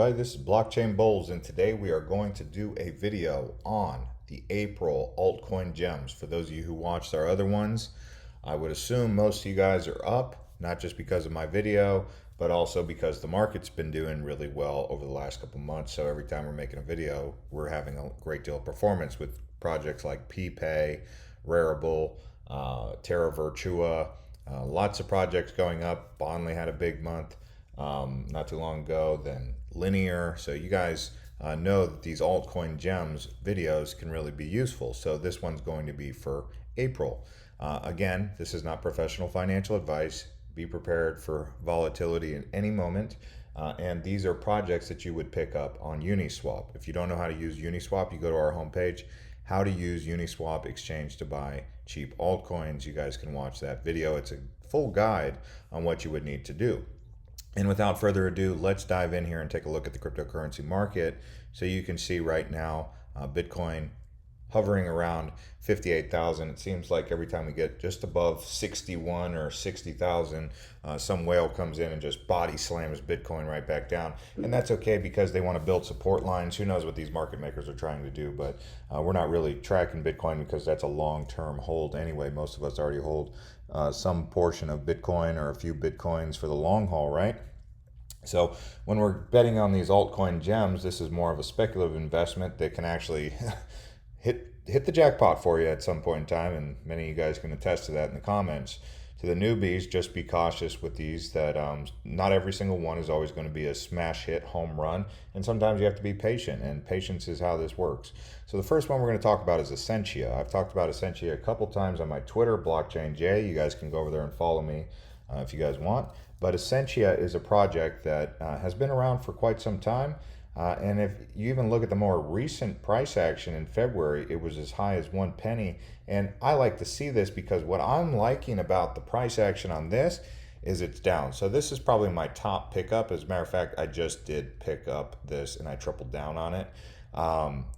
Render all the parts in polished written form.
everybody, this is Blockchain Bullz, and today we are going to do a video on the April altcoin gems. For those of you who watched our other ones, I would assume most of you guys are up, not just because of my video, but also because the market's been doing really well over the last couple months. So every time we're making a video, we're having a great deal of performance with projects like PPay, Rarible, Terra Virtua, lots of projects going up. Bondly had a big month not too long ago, then Linear. So you guys know that these altcoin gems videos can really be useful. So this one's going to be for April. Again, this is not professional financial advice. Be prepared for volatility at any moment. And these are projects that you would pick up on UniSwap. If you don't know how to use UniSwap, you go to our homepage, how to use UniSwap exchange to buy cheap altcoins. You guys can watch that video. It's a full guide on what you would need to do. And without further ado, let's dive in here and take a look at the cryptocurrency market. So you can see right now, Bitcoin hovering around 58,000. It seems like every time we get just above 61 or 60,000, some whale comes in and just body slams Bitcoin right back down. And that's okay because they want to build support lines. Who knows what these market makers are trying to do, but we're not really tracking Bitcoin because that's a long-term hold anyway. Most of us already hold some portion of Bitcoin or a few Bitcoins for the long haul, right? So when we're betting on these altcoin gems, this is more of a speculative investment that can actually hit the jackpot for you at some point in time, and many of you guys can attest to that in the comments. To the newbies, just be cautious with these, that not every single one is always going to be a smash hit home run, and sometimes you have to be patient, and patience is how this works. So the first one we're going to talk about is Essentia. I've talked about Essentia a couple times on my Twitter, BlockchainJ. You guys can go over there and follow me if you guys want. But Essentia is a project that has been around for quite some time. And if you even look at the more recent price action in February, it was as high as 1 penny. And I like to see this because what I'm liking about the price action on this is it's down. So this is probably my top pickup. As a matter of fact, I just did pick up this and I tripled down on it.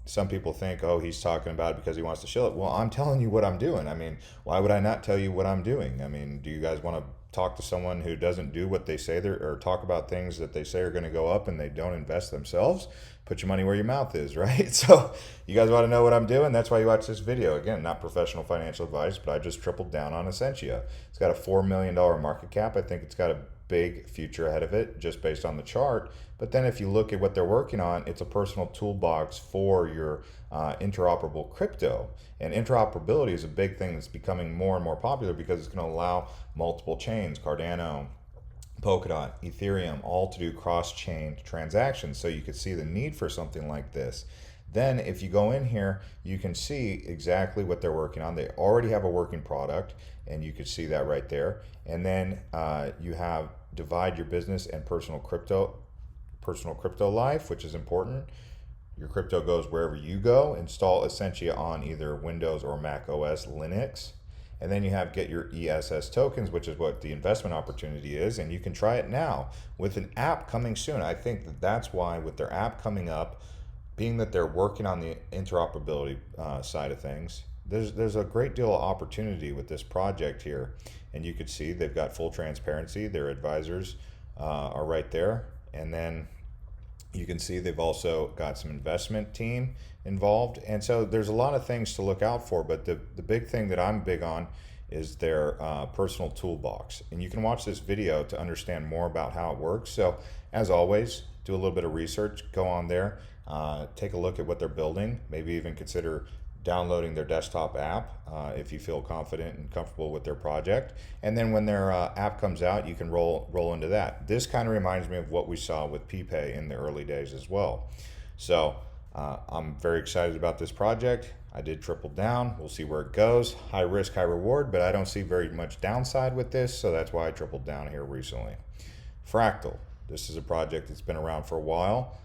Some people think, oh, he's talking about it because he wants to shill it. Well, I'm telling you what I'm doing. I mean, why would I not tell you what I'm doing? I mean, do you guys want to talk to someone who doesn't do what they say they're, or talk about things that they say are going to go up and they don't invest themselves? Put your money where your mouth is, right? So you guys want to know what I'm doing? That's why you watch this video. Again, not professional financial advice, but I just tripled down on Essentia. It's got a $4 million market cap. I think it's got a big future ahead of it just based on the chart. But then if you look at what they're working on, it's a personal toolbox for your interoperable crypto. And interoperability is a big thing that's becoming more and more popular because it's going to allow multiple chains, Cardano, Polkadot, Ethereum, all to do cross-chain transactions. So you could see the need for something like this. Then if you go in here, you can see exactly what they're working on. They already have a working product, and you can see that right there. And then you have divide your business and personal crypto life, which is important. Your crypto goes wherever you go. Install Essentia on either Windows or Mac OS Linux. And then you have get your ESS tokens, which is what the investment opportunity is. And you can try it now with an app coming soon. I think that that's why with their app coming up, being that they're working on the interoperability side of things, there's a great deal of opportunity with this project here. And you could see they've got full transparency. Their advisors are right there. And then you can see they've also got some investment team involved. And so there's a lot of things to look out for. But the big thing that I'm big on is their personal toolbox. And you can watch this video to understand more about how it works. So as always, do a little bit of research, go on there, take a look at what they're building, maybe even consider downloading their desktop app if you feel confident and comfortable with their project. And then when their app comes out, you can roll into that. This kind of reminds me of what we saw with PPay in the early days as well. So I'm very excited about this project. I did triple down. We'll see where it goes. High risk, high reward, but I don't see very much downside with this, so that's why I tripled down here recently. Fractal. This is a project that's been around for a while.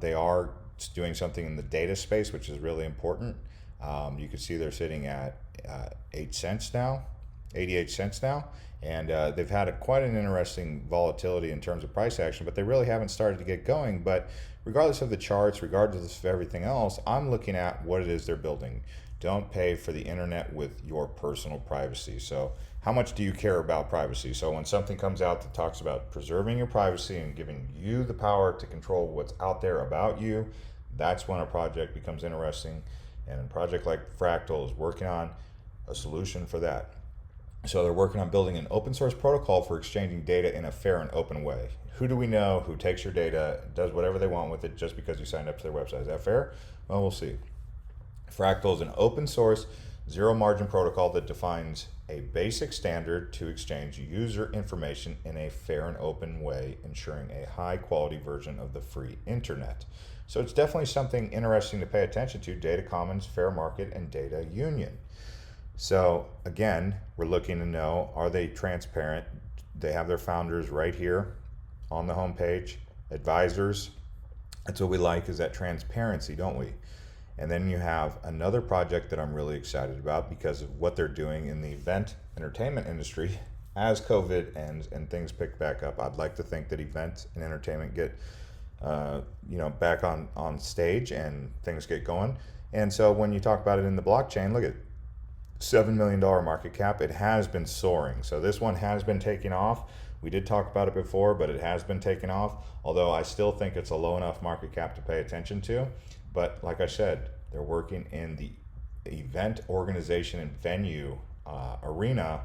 They are doing something in the data space, which is really important. You can see they're sitting at 8 cents now, 88 cents now, and they've had quite an interesting volatility in terms of price action, but they really haven't started to get going. But regardless of the charts, regardless of everything else, I'm looking at what it is they're building. Don't pay for the internet with your personal privacy. So how much do you care about privacy? So when something comes out that talks about preserving your privacy and giving you the power to control what's out there about you, that's when a project becomes interesting. And a project like Fractal is working on a solution for that. So they're working on building an open source protocol for exchanging data in a fair and open way. Who do we know who takes your data, does whatever they want with it just because you signed up to their website? Is that fair? Well, we'll see. Fractal is an open source, zero margin protocol that defines a basic standard to exchange user information in a fair and open way, ensuring a high quality version of the free internet. So it's definitely something interesting to pay attention to: data commons, fair market, and data union. So again, we're looking to know, are they transparent? They have their founders right here on the homepage, advisors. That's what we like, is that transparency, don't we? And then you have another project that I'm really excited about because of what they're doing in the event entertainment industry. As COVID ends and things pick back up, I'd like to think that events and entertainment get back on stage and things get going. And so when you talk about it in the blockchain, look at $7 million market cap. It has been soaring. So this one has been taking off. We did talk about it before, but it has been taking off, although I still think it's a low enough market cap to pay attention to. But like I said, they're working in the event organization and venue arena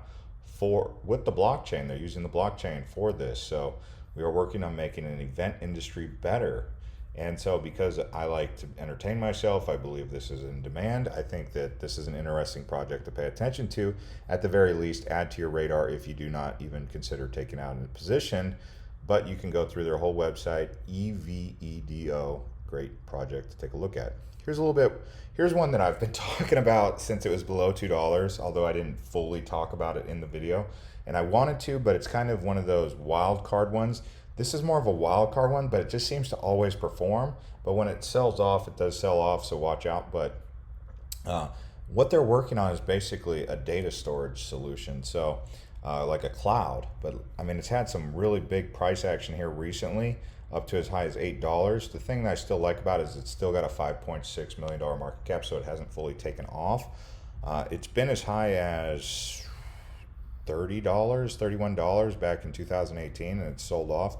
with the blockchain. They're using the blockchain for this. So we are working on making an event industry better. And so because I like to entertain myself, I believe this is in demand. I think that this is an interesting project to pay attention to. At the very least, add to your radar if you do not even consider taking out a position. But you can go through their whole website, EVEDO. Great project to take a look at. Here's one that I've been talking about since it was below $2, although I didn't fully talk about it in the video. And I wanted to, but it's kind of one of those wild card ones. This is more of a wild card one, but it just seems to always perform. But when it sells off, it does sell off, so watch out. But what they're working on is basically a data storage solution. So like a cloud, but I mean, it's had some really big price action here recently, up to as high as $8. The thing that I still like about it is it's still got a $5.6 million market cap, so it hasn't fully taken off. It's been as high as $30, $31 back in 2018, and it's sold off.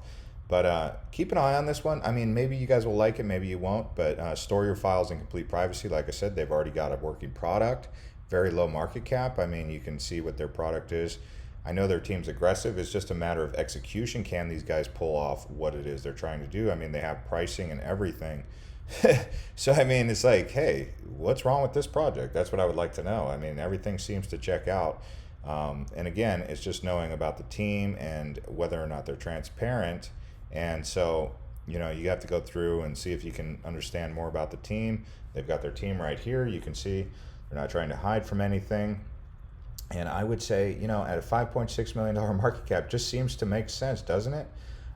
But keep an eye on this one. I mean, maybe you guys will like it, maybe you won't, but store your files in complete privacy. Like I said, they've already got a working product, very low market cap. I mean, you can see what their product is. I know their team's aggressive. It's just a matter of execution. Can these guys pull off what it is they're trying to do? I mean, they have pricing and everything. So, I mean, it's like, hey, what's wrong with this project? That's what I would like to know. I mean, everything seems to check out. And again, it's just knowing about the team and whether or not they're transparent. And so, you have to go through and see if you can understand more about the team. They've got their team right here. You can see they're not trying to hide from anything. And I would say, at a $5.6 million market cap, just seems to make sense, doesn't it?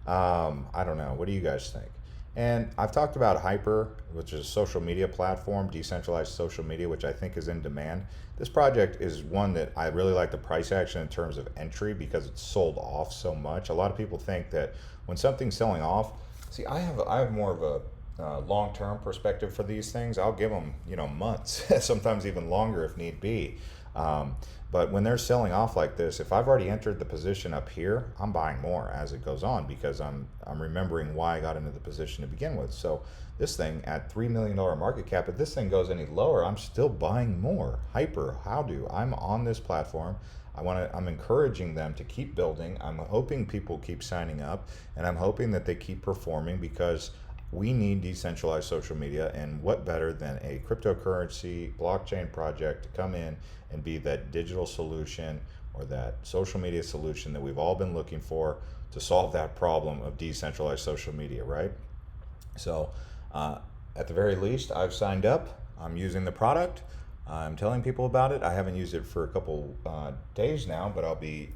I don't know. What do you guys think? And I've talked about Hyper, which is a social media platform, decentralized social media, which I think is in demand. This project is one that I really like the price action in terms of entry because it's sold off so much. A lot of people think that when something's selling off, see, I have more of a long-term perspective for these things. I'll give them, months, sometimes even longer if need be. But when they're selling off like this, if I've already entered the position up here, I'm buying more as it goes on because I'm remembering why I got into the position to begin with. So this thing at $3 million market cap, if this thing goes any lower, I'm still buying more. Hyper, I'm on this platform. I'm encouraging them to keep building. I'm hoping people keep signing up, and I'm hoping that they keep performing because we need decentralized social media, and what better than a cryptocurrency blockchain project to come in and be that digital solution or that social media solution that we've all been looking for to solve that problem of decentralized social media, right? So at the very least, I've signed up. I'm using the product. I'm telling people about it. I haven't used it for a couple days now, but I'll be,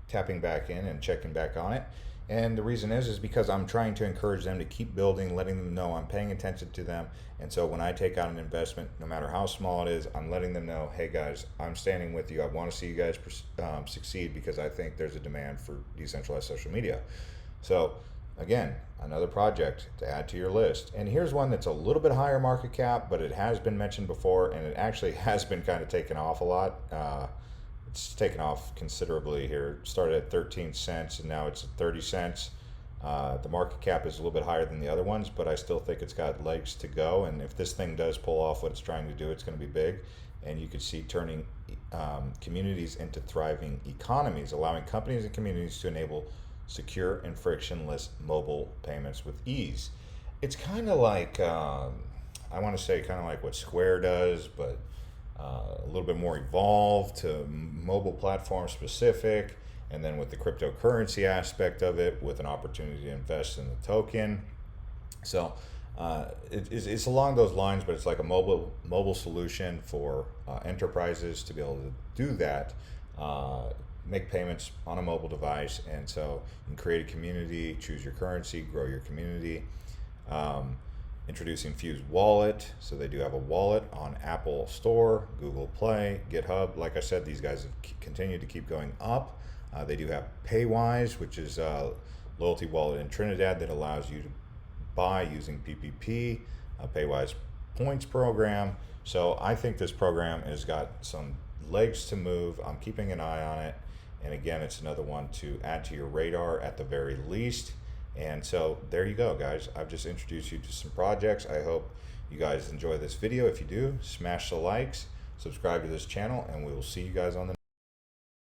tapping back in and checking back on it. And the reason is because I'm trying to encourage them to keep building, letting them know I'm paying attention to them. And so when I take out an investment, no matter how small it is, I'm letting them know, hey guys, I'm standing with you. I want to see you guys succeed because I think there's a demand for decentralized social media. So again, another project to add to your list. And here's one that's a little bit higher market cap, but it has been mentioned before, and it actually has been kind of taken off a lot. it's taken off considerably here. It started at 13 cents and now it's at 30 cents. The market cap is a little bit higher than the other ones, but I still think it's got legs to go. And if this thing does pull off what it's trying to do, it's going to be big. And you could see turning communities into thriving economies, allowing companies and communities to enable secure and frictionless mobile payments with ease. It's kind of like, I want to say kind of like what Square does, but a little bit more evolved to mobile platform specific, and then with the cryptocurrency aspect of it, with an opportunity to invest in the token. So it's along those lines, but it's like a mobile solution for enterprises to be able to do that, make payments on a mobile device. And so you can create a community, choose your currency, grow your community. Introducing Fuse Wallet. So they do have a wallet on Apple Store, Google Play, GitHub. Like I said, these guys have continued to keep going up. They do have Paywise, which is a loyalty wallet in Trinidad that allows you to buy using PPP, a Paywise points program. So I think this program has got some legs to move. I'm keeping an eye on it. And again, it's another one to add to your radar at the very least. And so there you go, guys. I've just introduced you to some projects. I hope you guys enjoy this video. If you do, smash the likes, subscribe to this channel, and we will see you guys on the